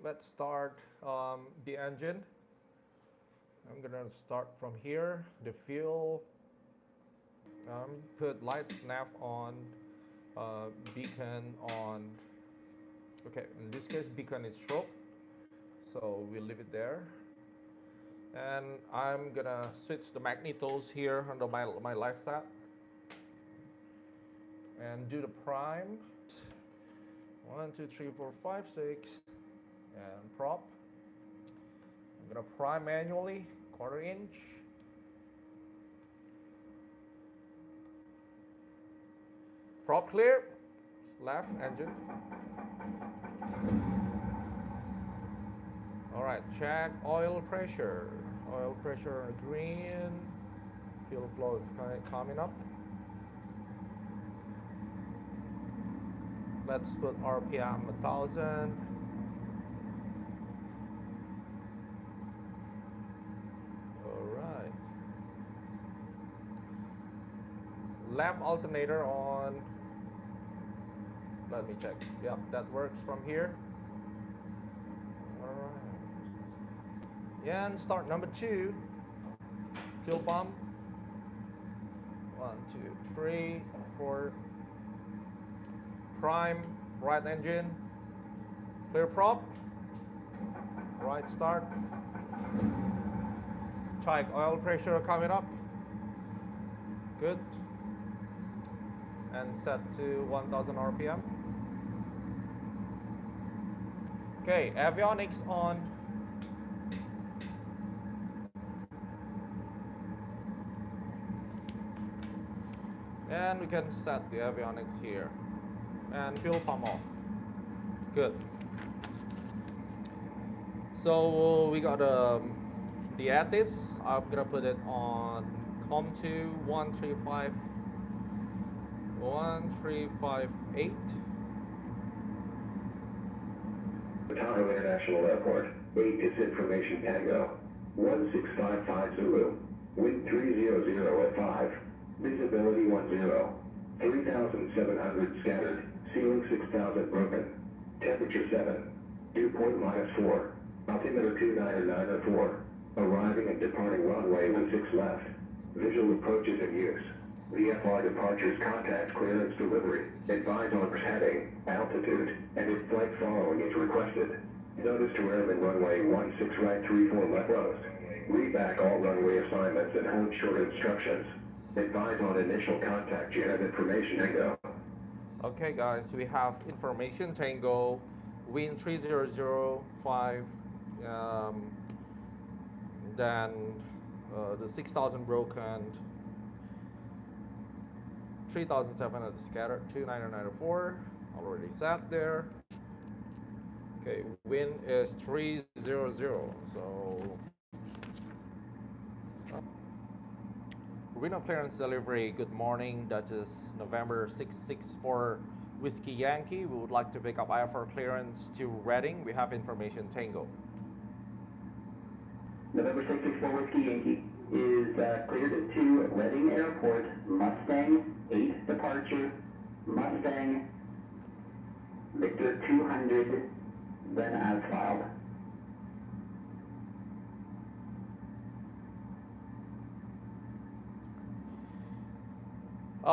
let's start the engine. I'm gonna start from here, the fuel. Put light nav on, beacon on. Okay, in this case, beacon is strobe, so we'll leave it there. And I'm gonna switch the magnetos here under my live set and do the prime. 1, 2, 3, 4, 5, 6, and prop. I'm gonna prime manually, 1/4 inch. Prop clear, left engine. All right, check oil pressure. Oil pressure green, fuel flow is coming up. Let's put RPM 1000. All right. Left alternator on. Let me check. Yep, that works from here. All right. Yeah, and start number 2. Fuel pump. 1, 2, 3, 4. Prime, right engine. Clear prop. Right start. Check oil pressure coming up. Good. And set to 1000 RPM. Okay, avionics on. And we can set the avionics here. And fuel pump off. Good. So we got the ATC. I'm gonna put it on COM2 1358. Toronto International Airport, ATC Information Tango, 1655 Zulu, wind 300 at 5, visibility 10, 3,700 scattered, ceiling 6,000 broken, temperature 7, dew point -4, altimeter 29904, arriving and departing runway 16 left, visual approaches in use. VFR departures contact clearance delivery, advise on heading, altitude, and if flight following is requested. Notice to airman runway 16 right 34 left closed. Read back all runway assignments and hold short instructions. Advise on initial contact, you have information Tango. Okay guys, we have information Tango, wind 3005, then the 6,000 broken, 3,700 scattered, 29904, already sat there. Okay, wind is 300, so Reno clearance delivery, good morning, that is November 664 Whiskey Yankee. We would like to pick up IFR clearance to Reading. We have information Tango. November 664 Whiskey Yankee is cleared to Reading Airport, Mustang 8 departure, Mustang Victor 200, then as filed.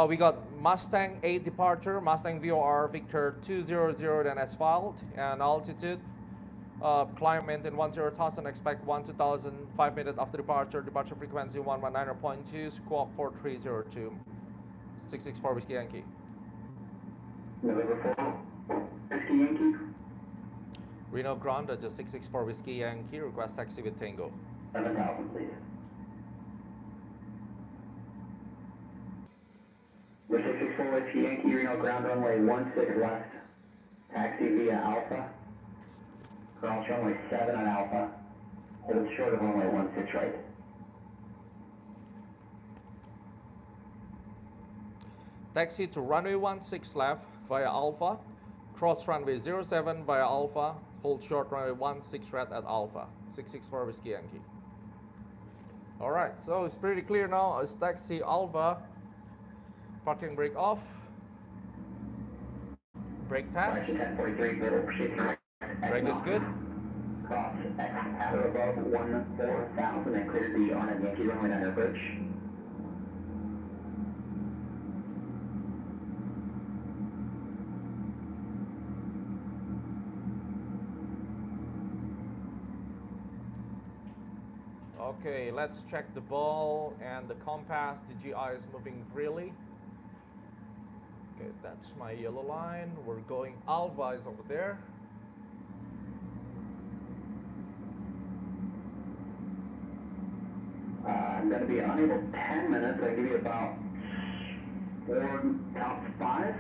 We got Mustang 8 departure, Mustang VOR Victor 200, then as filed, and altitude. Climb maintain 10,000, expect 1,2000, 5 minutes after departure, departure frequency 119.2, squawk 4302, 664 Whiskey Yankee. November 4, Whiskey Yankee. Reno ground, that's just 664 Whiskey Yankee, request taxi with Tango. 7,000 please. The 664 Whiskey Yankee, Reno ground runway 16 left, taxi via Alpha. Cross runway 7 on Alpha, hold short of runway 16 right. Taxi to runway 16 left via Alpha, cross runway 07 via Alpha, hold short runway 16 right at Alpha, 664 Whiskey Yankee. All right, so it's pretty clear now. It's taxi Alpha, parking brake off, brake test. Brake is good. Cross X at or above 14,000 and clear the on Yankee runway 9 approach. Okay, let's check the ball and the compass. The GI is moving freely. Okay, that's my yellow line. We're going Alpha is over there. I'm going to be unable 10 minutes. I give you about 4 tops 5.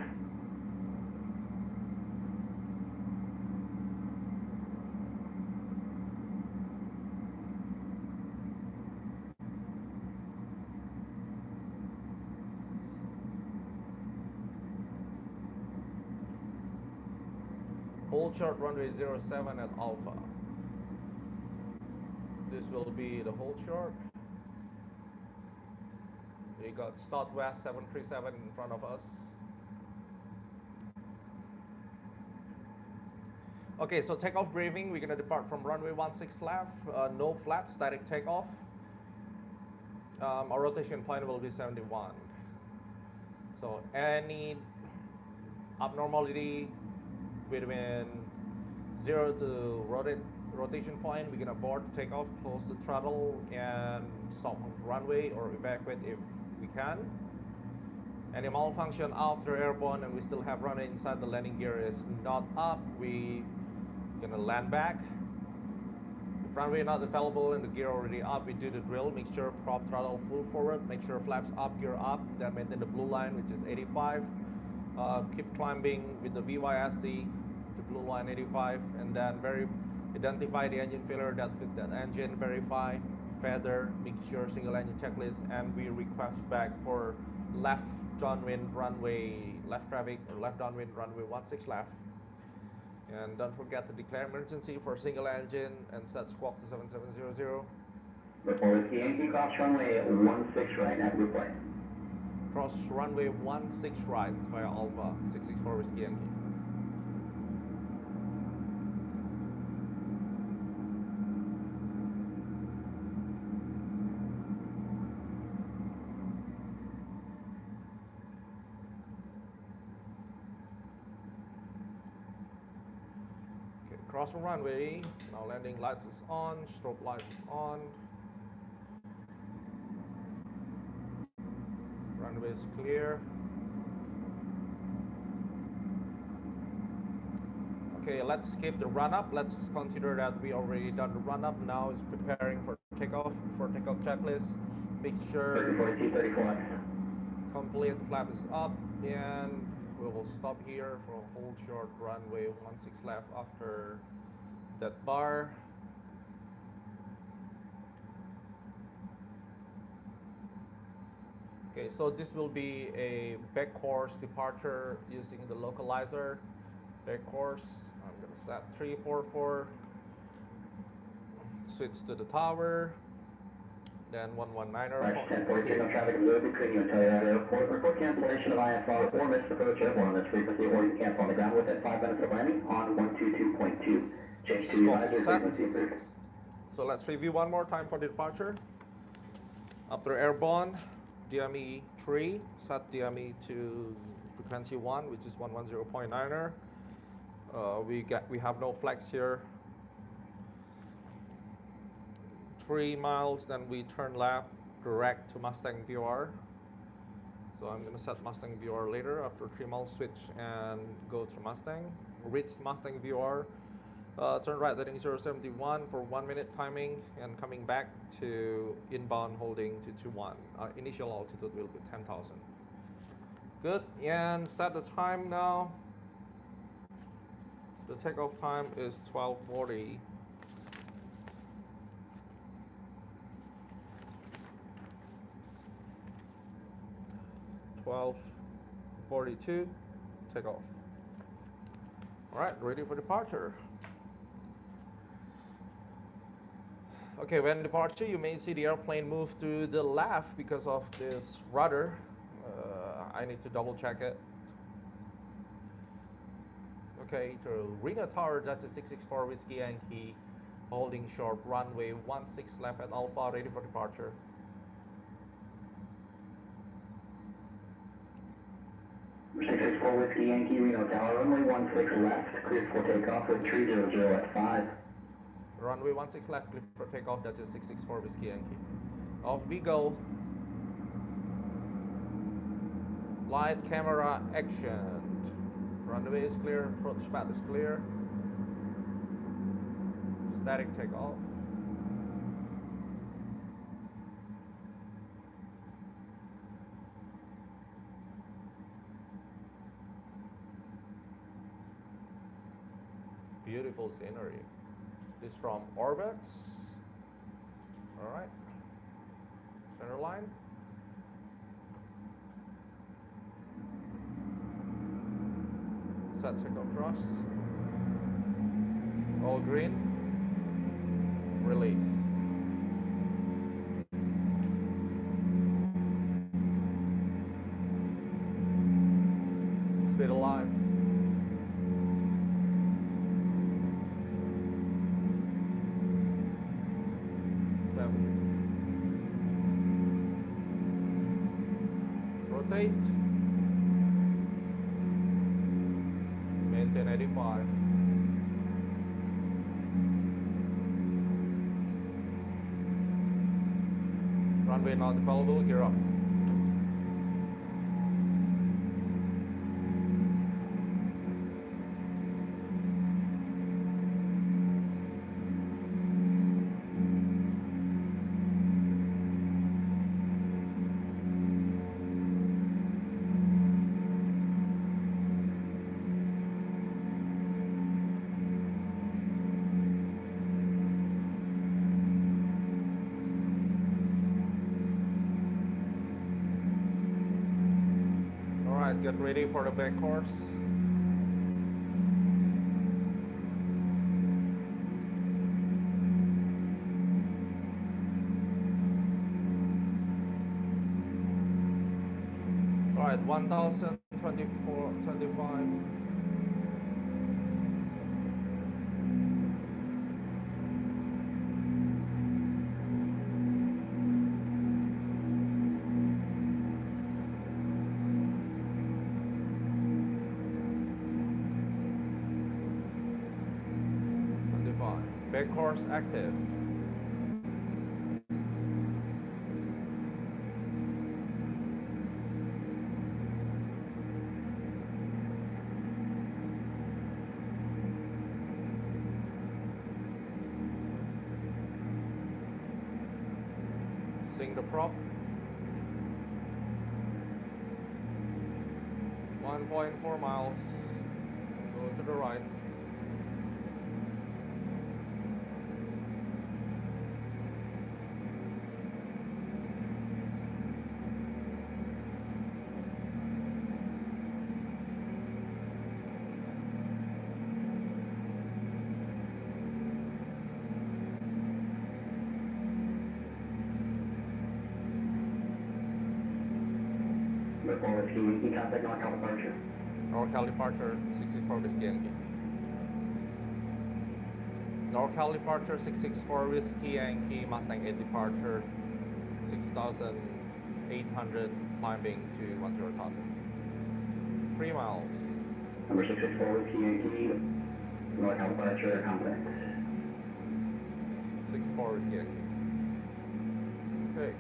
Hold short runway 07 at Alpha. This will be the hold short. We got Southwest 737 in front of us. Okay, so takeoff briefing. We're gonna depart from runway 16 left. No flaps, static takeoff. Our rotation point will be 71. So any abnormality between 0 to rotation point, we're gonna board, take off, close the throttle, and stop on the runway or evacuate if we can. Any malfunction after airborne and we still have runway inside, the landing gear is not up, we gonna land back. If runway not available and the gear already up, we do the drill. Make sure prop throttle full forward, make sure flaps up, gear up, then maintain the blue line, which is 85. Keep climbing with the VYSC, the blue line 85, and then identify the engine failure that fit that engine, verify, feather, make sure single engine checklist, and we request back for left downwind runway, left traffic, or left downwind runway 16 left. And don't forget to declare emergency for single engine and set squawk to 7700. Before Whiskey Yankee, cross runway 16 right at replay. Cross runway 16 right via Alpha, 664 Whiskey Yankee. Okay, cross the runway. Now landing lights is on, strobe lights is on. Runway is clear. Okay, let's skip the run-up. Let's consider that we already done the run-up. Now it's preparing for takeoff. For takeoff checklist, make sure 34. complete flap is up, and we will stop here for hold short runway 16 left after that bar. Okay, so this will be a back course departure using the localizer. Back course, I'm gonna set 344. Switch to the tower. Then 119er. 1042, no traffic observed between you and Toyota Airport. Report cancellation of IFR or missed approach airborne on this frequency, or you cancel on the ground within 5 minutes of landing on 122.2. Change to advisory frequency approved. So let's review one more time for the departure. After airborne, DME 3, set DME to frequency 1, which is 110.9er. We have no flex here. 3 miles, then we turn left direct to Mustang VR. So I'm gonna set Mustang VR later. After 3 miles, switch and go to Mustang. Reach Mustang VR. Turn right heading 071 for 1 minute timing, and coming back to inbound holding to 21. Initial altitude will be 10,000. Good, and set the time now. The takeoff time is 12:40. .42, takeoff. All right, ready for departure. Okay, when departure, you may see the airplane move to the left because of this rudder. I need to double check it. Okay, to Reno Tower, that's a 664 Whiskey Yankee. Holding short, runway 16 left at Alpha, ready for departure. Six six four Whiskey Yankee, Reno Tower, runway 16 left, cleared for takeoff with 300 at 5. Runway 16 left, clear for takeoff, that is 664 Whiskey Yankee. Off we go. Light, camera, action. Runway is clear, approach path is clear. Static takeoff. Beautiful scenery. This is from orbit. All right. Center line. Set takeoff thrust. All green. Release. Speed alive. Rotate. Maintain 85. Runway not available, gear up. Get ready for the back course. All right, 1024, 25. Back course active. Sing the prop. 1.4 miles. Go to the right. Contact NorCal departure. NorCal departure 664 Whiskey Yankee. NorCal departure 664 Whiskey Yankee, Mustang 8 departure 6,800, climbing to 10,000. 3 miles. Number 664 Whiskey Yankee, NorCal departure, contact. 664 Whiskey Yankee. Okay.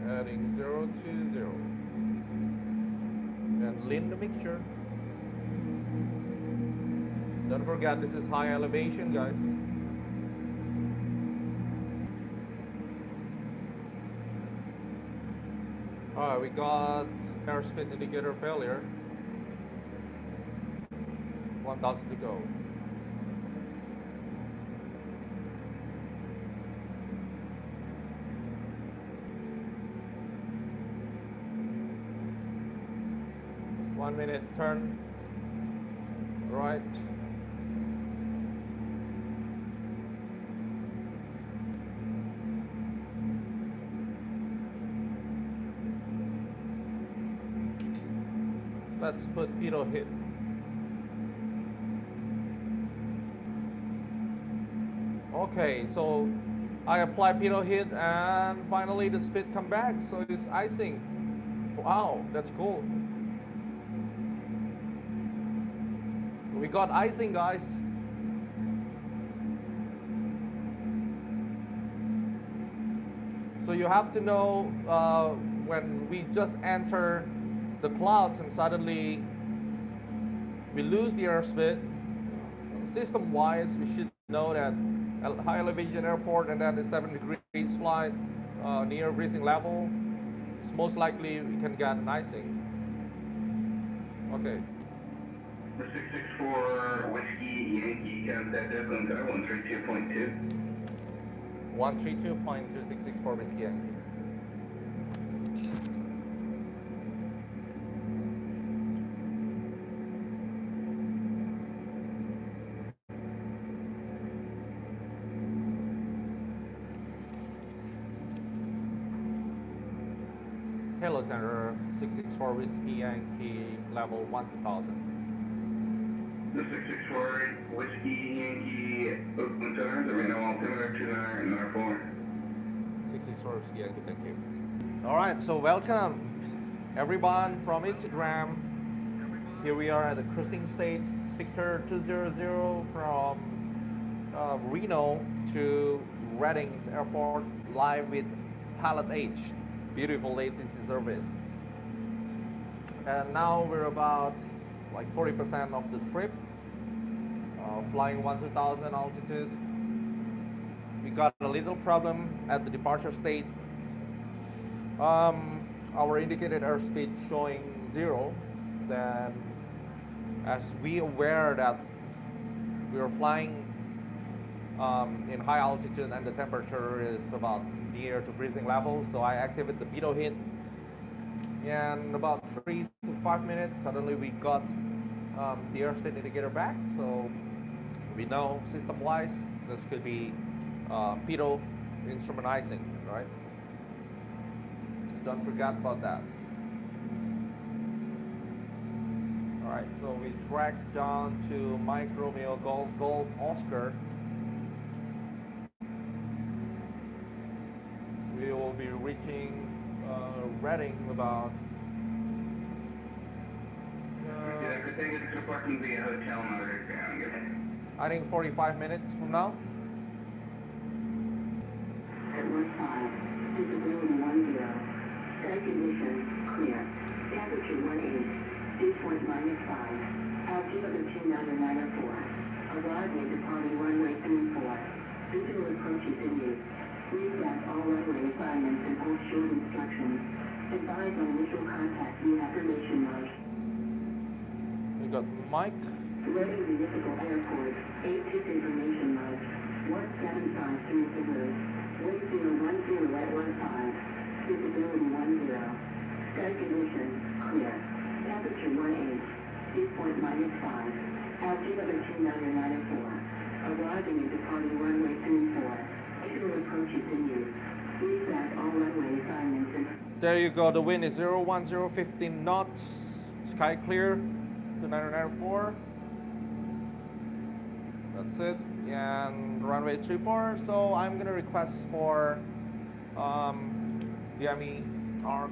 Adding 0 to 0 and lean the mixture. Don't forget, this is high elevation, guys. Alright, we got airspeed indicator failure. 1,000 to go. One minute turn right. Let's put pitot hit. Okay, so I apply pitot hit and finally the speed come back, so it's icing. Wow, that's cool. We got icing, guys. So you have to know when we just enter the clouds and suddenly we lose the airspeed, system-wise, we should know that at high elevation airport and then the 7 degrees flight near freezing level, it's most likely we can get an icing. Okay. 664 Whiskey Yankee, contact Oakland Tower 132.2. 132.2664 Whiskey Yankee. Hello Center, 664 Whiskey Yankee, level 12000. The 664 Whiskey Yankee, Oakland Center, the Reno altimeter 2994. 664 Whiskey Yankee, thank you. Alright, so welcome everyone from Instagram. Here we are at the cruising stage, Victor 200 from Reno to Reddings Airport, live with Pilot H. Beautiful latency service. And now we're about like 40% of the trip, flying 12000 altitude. We got a little problem at the departure state. Our indicated airspeed showing 0. Then, as we aware that we are flying in high altitude and the temperature is about near to freezing level, so I activate the pitot hit. And about 3 to 5 minutes, suddenly we got the airspeed indicator back. So we know system-wise this could be pitot instrument icing, right? Just don't forget about that. All right, so we track down to Mike Romeo Golf Oscar. We will be reaching Reading about I think 45 minutes from now. Headline 5, visibility 10, sky conditions clear, temperature 18, dew point -5, altimeter 29904, arriving departing runway 34, visual approaches in use, reset all runway assignments and hold short instructions, advise on initial contact via affirmation mode. We got Mike. Reading Municipal Airport, 86 information mode, 1753 Zulu, wind 010 at 15, visibility 10, sky conditions clear, temperature 18, dew point -5, altimeter 29904, arriving and departing runway 34, visual approaches in use, reset all runway assignments and... There you go, the wind is 010, 15 knots, sky clear, 2994. That's it, and runway 34. So I'm gonna request for DME ARC,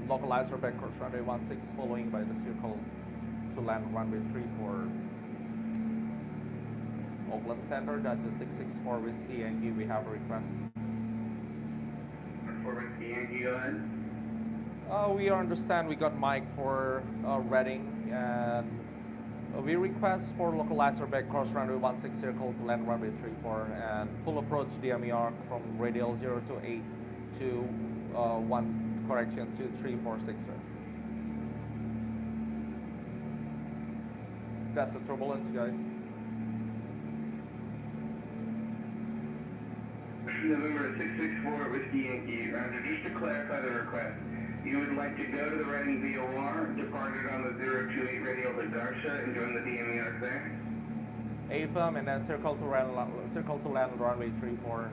localizer back course runway 16, following by the circle to land runway 34. Oakland Center, that's a 664 Whiskey Yankee. We have a request. 4 Whiskey Yankee, go ahead. We understand we got Mike for Reading, and we request for localizer back cross runway 16 circle to land runway 34 and full approach DME ARC from radial 028 to 1 correction 2346. That's a turbulence, guys. November 664 Whiskey Yankee, Roger, just to clarify the request, you would like to go to the Reading VOR, departed on the 028 radial to Darsha, and join the DME ARC there? AFM and then circle to land runway 34.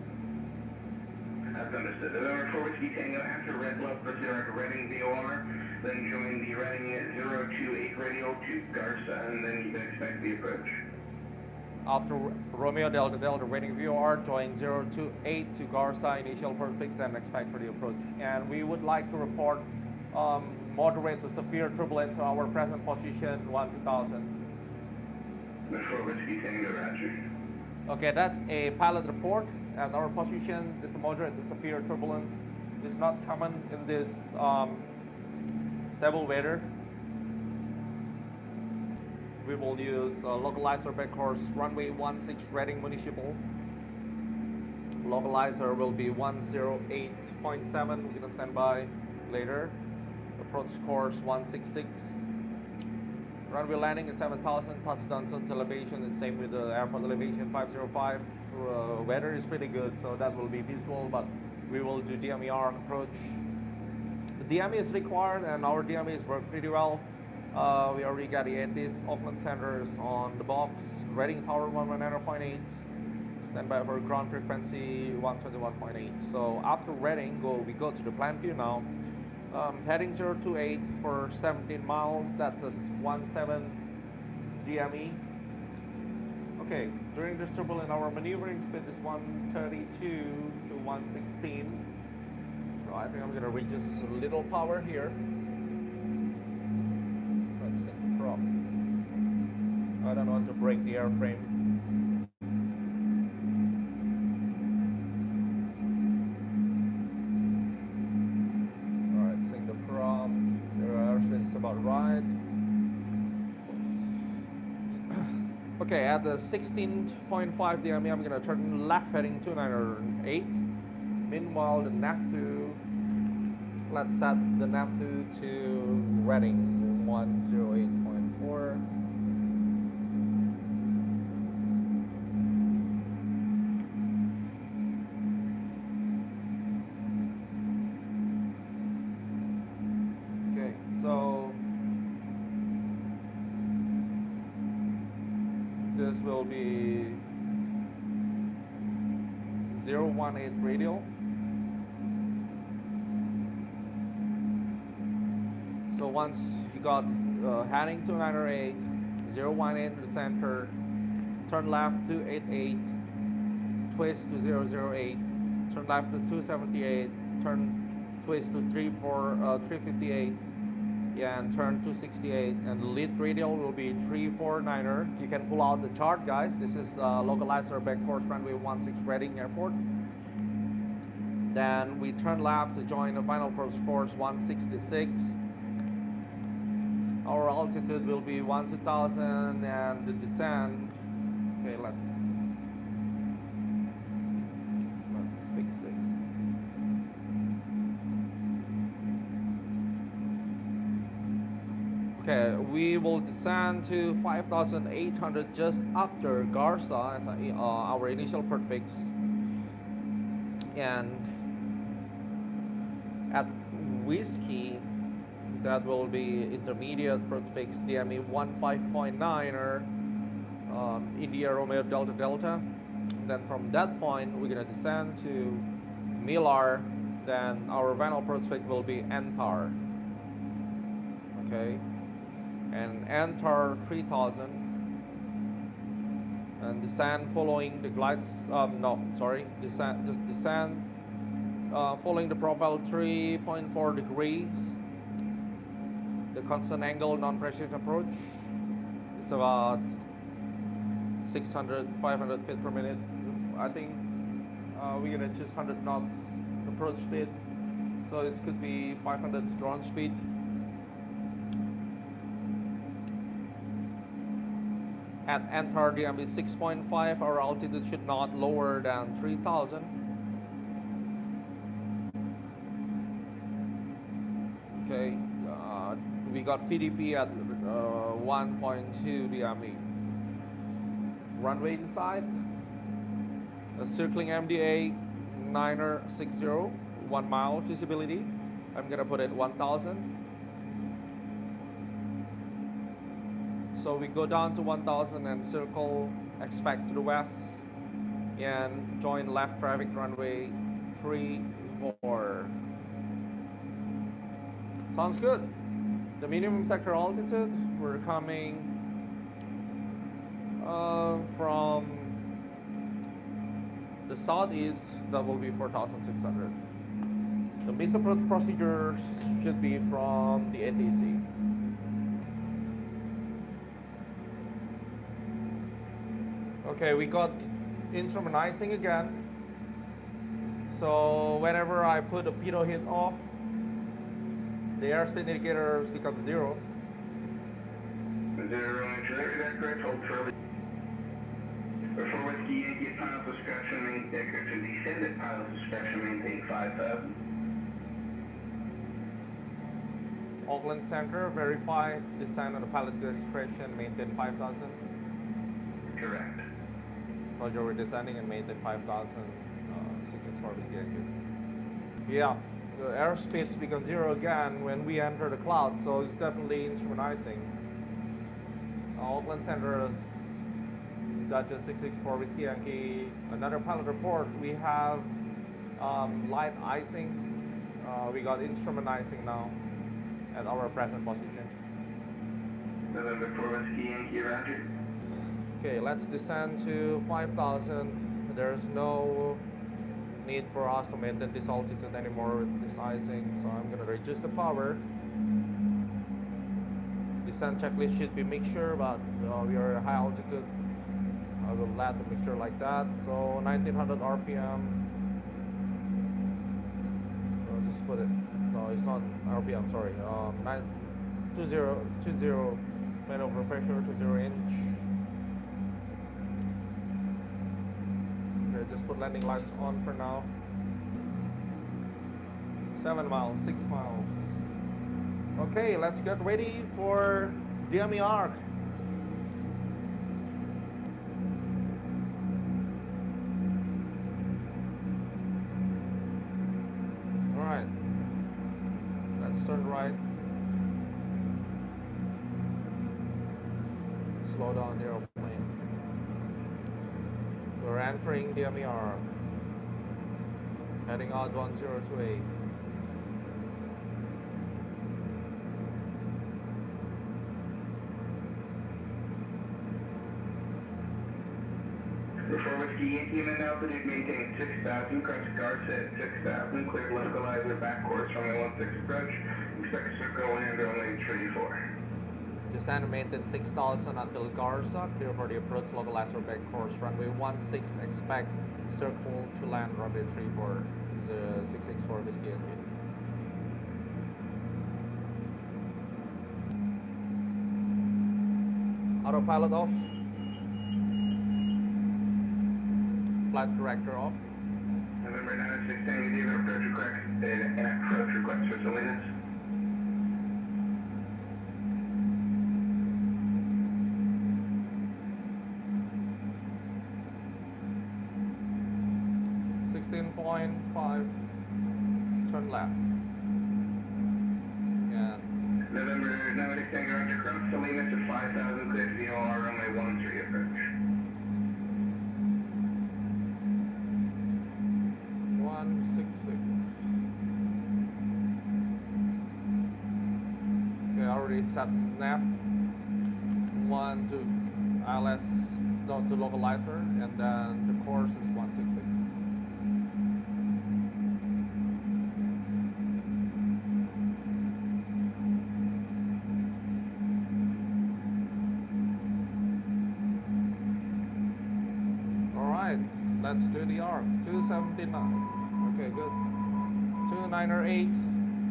That's understood. November 4 Whiskey Tango, after Red Bluff, proceed to Reading VOR, then join the Reading 028 radio to Garza, and then you can expect the approach. After Romeo Delta Delta Reading VOR, join 028 to Garza, initial port fixed, and expect for the approach. And we would like to report moderate to severe turbulence on our present position 1-2000. November 4 Whiskey Tango, roger. Okay, that's a pilot report, and our position is moderate to severe turbulence. It's not common in this stable weather. We will use localizer back course runway 16 Reading Municipal. Localizer will be 108.7. We're gonna stand by later. Approach course 166. Runway landing is 7,000. Touchdown zone elevation is same with the airport elevation 505. Weather is pretty good, so that will be visual, but we will do DME ARC approach. The DME is required, and our DMEs work pretty well. We already got the ATC Auckland centers on the box. Reading Tower 119.8. Stand by for ground frequency 121.8. So after Reading, we go to the plan view now. Heading 028 for 17 miles. That's a 17 DME. Okay, during this turbulence, our maneuvering speed is 132 to 116. So I think I'm gonna reach just a little power here. Let's set the prop. I don't want to break the airframe. Alright, sync the prop. The airspeed is about right. Okay, at the 16.5 DME, I'm gonna turn left heading 298. Meanwhile, the nav2, let's set the nav2 to Reading 108.4. Okay, so this will be 018 radial. So once you got heading to 908, 018 to the center, turn left 288, twist to 008, turn left to 278, turn twist to 358, yeah, and turn 268, and the lead radial will be 349er. You can pull out the chart, guys. This is localizer back course runway 16 Reading Airport. Then we turn left to join the final approach course 166. Our altitude will be 1-2000, and the descent. Okay, let's fix this. Okay, we will descend to 5,800 just after Garza as our initial port fix, and at Whiskey, that will be intermediate port fix DME 15.9er, India Romeo Delta Delta. Then from that point, we're gonna descend to Milar. Then our final port fix will be Antar. Okay, and Antar 3000, and descend following the glides. Descend following the profile 3.4 degrees. The constant angle non-precision approach is about 500 feet per minute. I think we're gonna choose 100 knots approach speed, so this could be 500 ground speed. At Antar DME 6.5, our altitude should not lower than 3,000. Okay. We got VDP at 1.2 DME. Runway inside. Circling MDA 9er60, 1 mile visibility. I'm gonna put it 1,000. So we go down to 1,000 and circle, expect to the west, and join left traffic runway 34. Sounds good. The minimum sector altitude, we're coming from the southeast. That will be 4,600. The base approach procedures should be from the ATC. Okay, we got instrumentizing again. So whenever I put the pitot heat off, the airspeed indicators become 0. 0, is that correct? Hold for before whiskey Yankee pilot discretion, maintain to descended pilot discretion, maintain 5,000. Auckland Center, verify descent on the pilot discretion, maintain 5,000. Correct. Roger, we're descending and maintain 5,000. 664 whiskey Yankee. Yeah, the airspeeds become 0 again when we enter the cloud, so it's definitely instrumentizing. Auckland Center is Dutchess 664 whiskey Yankee. Another pilot report. We have light icing. We got instrumentizing now at our present position. November 4 whiskey Yankee, roger. Okay, let's descend to 5,000. There's no need for us to maintain this altitude anymore with this icing, so I'm gonna reduce the power. Descent checklist should be mixture, but we are at high altitude. I will let the mixture like that. So 1900 RPM. I'll just put it. No, it's not RPM. Sorry. 20 man over pressure, 20 inch. Okay, just put landing lights on for now. 7 miles, 6 miles. Okay, let's get ready for DME ARC. Alright, let's turn right. Slow down the airplane. We're entering DME ARC. Heading out 1028. Before whiskey Yankee, and altitude maintain 6,000, cross guard set 6,000, cleared localizer back course runway 16 approach, expect a circle land runway 34. Descend and maintain 6,000 until Garza, clear for the approach localizer back course runway 16, expect circle to land runway 34. It's 664 whiskey Yankee. Autopilot off. Flight director off. November 906, Tango David, approach request, and approach request for Salinas. .5, turn left. And November 906, Tango Roger, cross Salinas at 5,000, clear VOR runway 13 approach. 166. Okay, I already set nav 1 to ILS, no, to localizer, and then the course is 166. Let's do the arc. 279. Okay, good. 298.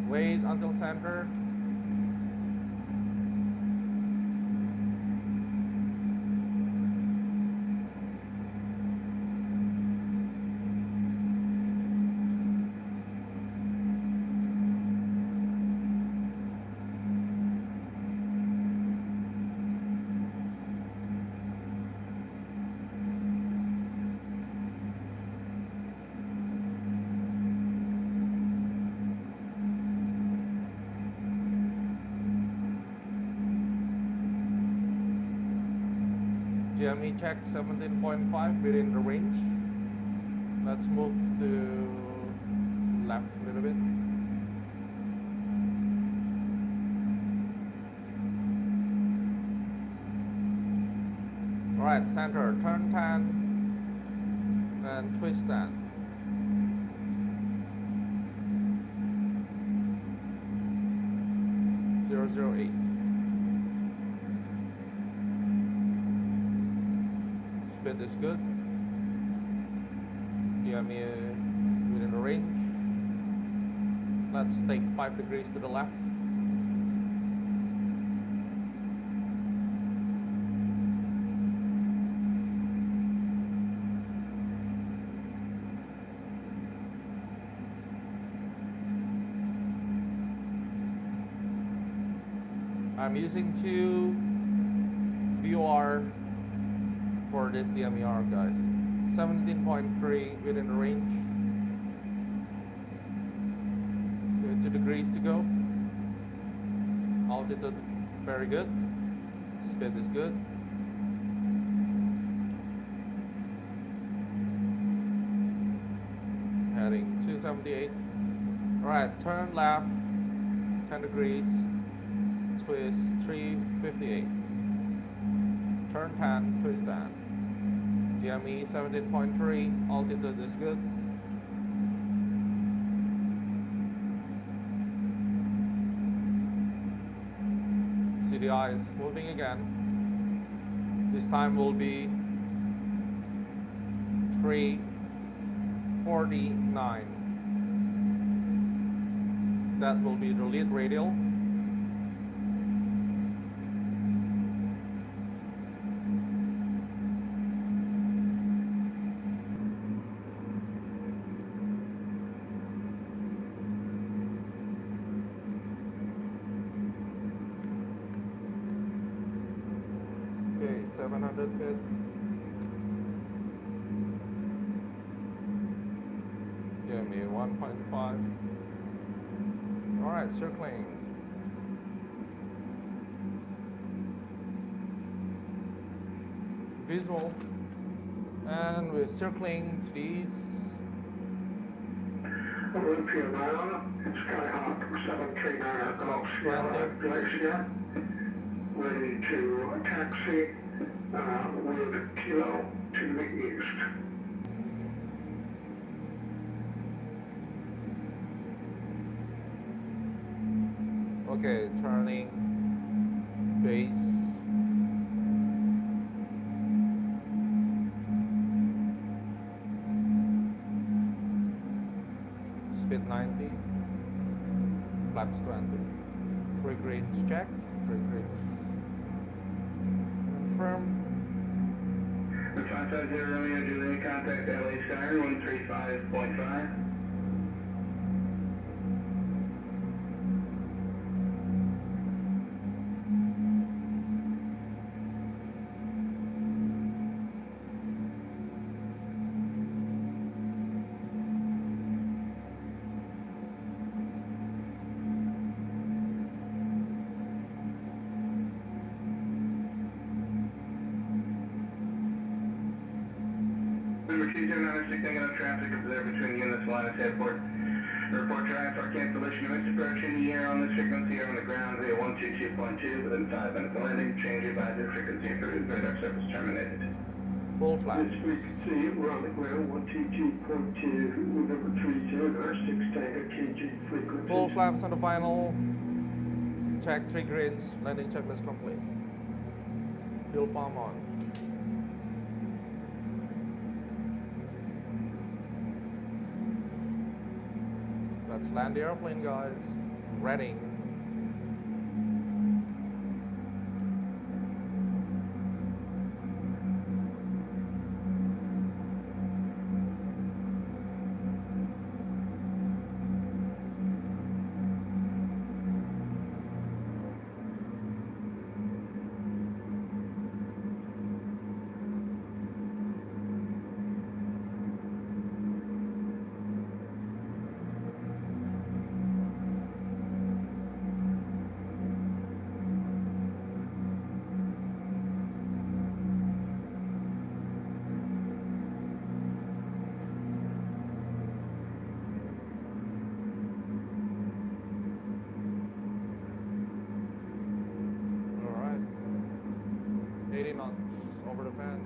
Wait until center. DME check 17.5 within the range. Let's move to left a little bit. Alright, center, turn 10 and twist 10. Zero, 08. Speed is good. DME within the range. Let's take 5 degrees to the left. I'm using 2 VOR for this DME ARC, guys. 17.3 within the range. 2 degrees to go. Altitude very good. Speed is good. Heading 278. Alright, turn left 10 degrees. Twist 358. Turn 10, twist 10. DME 17.3, altitude is good. CDI is moving again. This time will be 349. That will be the lead radial. Okay, 700 feet. Give me 1.5. Alright, circling. Visual. And we're circling to these. Olympia Brown, Skyhawk 739 Golf Sierra Glacier, ready to taxi with Kilo to the east. Okay, turning base. Speed 90, flaps 20. 3 greens checked, 3 greens. Confirm. 550 Romeo Juliet, contact LA Siren 135.5. Number 209, taking up traffic observed between you and the Salinas Airport. Report traffic or cancellation of its approach in the air on this frequency or on the ground via 122.2 within 5 minutes of landing. Change advisory frequency approved. Radar service terminated. Full flash. This frequency, we're on the ground 122.2 with number 30, our 6 Tango KG frequency. Full flaps on the final. Check 3 greens. Landing checklist complete. Fuel pump on. Let's land the airplane, guys. Ready. knots over the fan.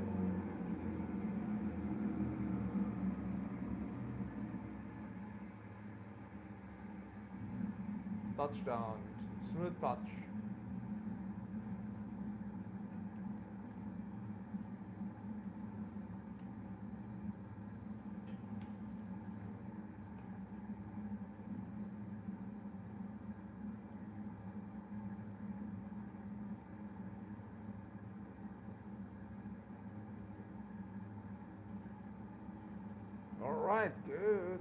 Touchdown, smooth touch. All right, good.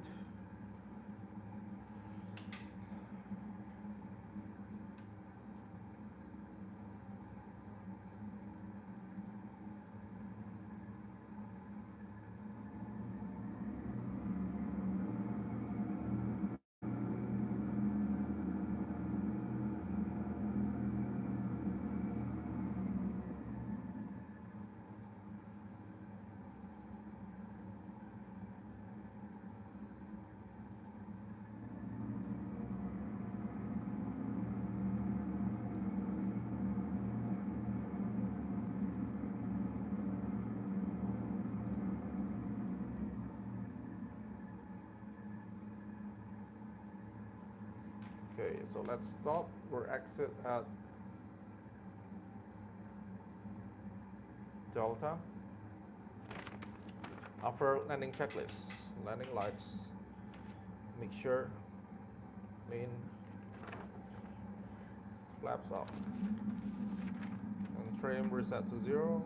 Okay, so let's stop. We'll exit at Delta. After landing checklist, landing lights, make sure clean, flaps up, and trim reset to 0.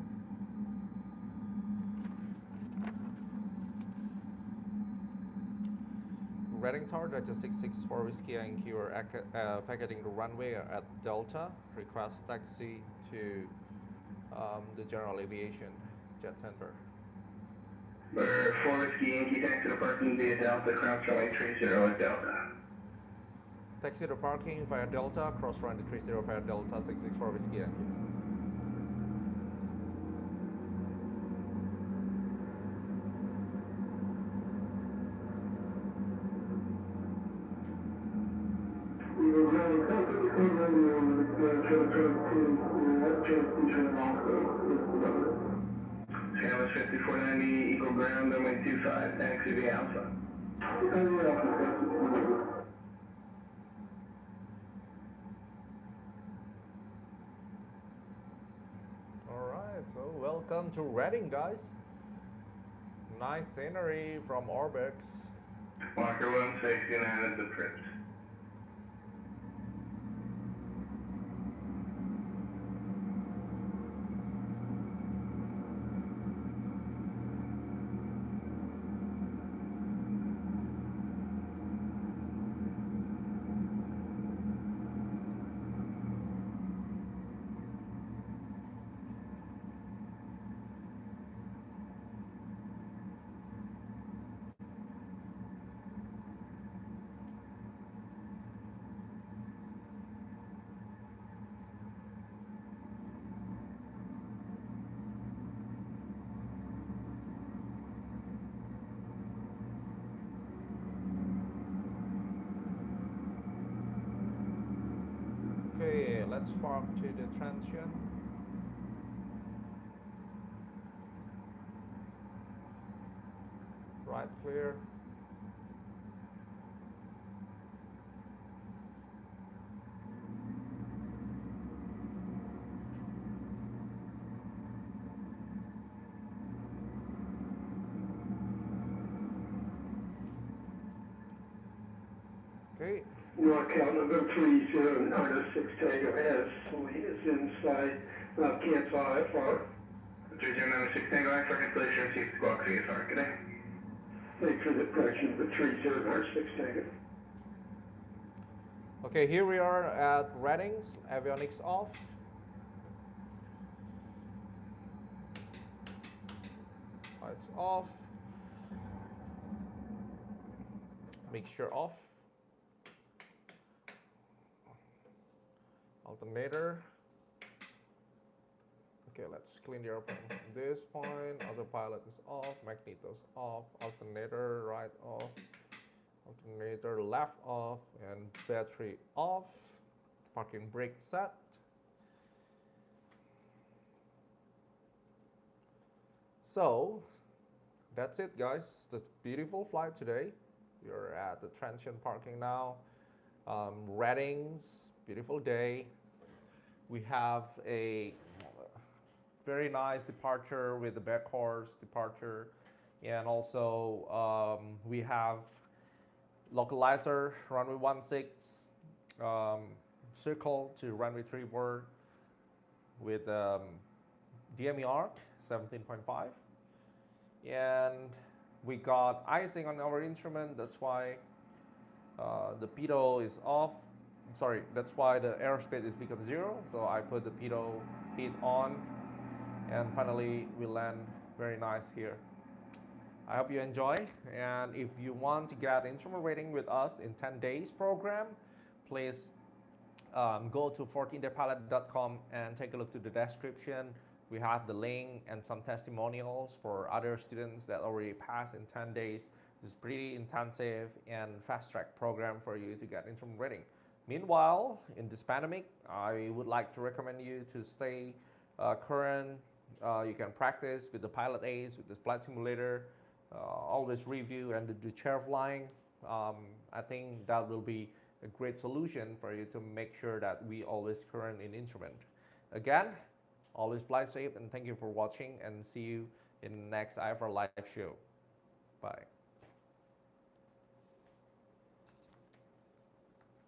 Reading tower, Delta 664 Whiskey Yankee, we're vacating the runway at Delta. Request taxi to the general aviation jet center. 4 Whiskey Yankee, taxi to parking via Delta, cross runway 30 at Delta. Taxi to parking via Delta, cross runway 30 via Delta 664 Whiskey Yankee. Channel 5490, equal ground, runway 25, taxi via Alpha. Alright, so welcome to Reading, guys. Nice scenery from Orbix. Walker 169 is approved. Okay, let's park to the transient. Right clear. Okay. NorCal number 30, Arteri 6 Tango S, is inside, cancel IFR. 3096 Tango IFR cancellation, receive squawk VFR. Good day. Thanks for the correction, number 30, Arteri 6 Tango. Okay, here we are at Readings, avionics off. Lights off. Mixture off. Alternator. Okay, let's clean the airplane. This point, autopilot is off, magnetos off, alternator right off, alternator left off, and battery off. Parking brake set. So that's it, guys. This beautiful flight today. We're at the transient parking now. Reddings, beautiful day. We have a very nice departure with the back horse departure, and also we have localizer runway 16 circle to runway 34 with DME ARC 17.5, and we got icing on our instrument. That's why the pitot is off. Sorry, that's why the airspeed is become 0. So I put the pitot heat on, and finally we land very nice here. I hope you enjoy, and if you want to get instrument rating with us in 10 days program, please go to 14daypilot.com and take a look to the description. We have the link and some testimonials for other students that already passed in 10 days. It's pretty intensive and fast track program for you to get instrument rating. Meanwhile, in this pandemic, I would like to recommend you to stay current. You can practice with the pilot aids, with the flight simulator, always review and do chair flying. I think that will be a great solution for you to make sure that we always current in instrument. Again, always fly safe, and thank you for watching, and see you in the next IFR Live show. Bye.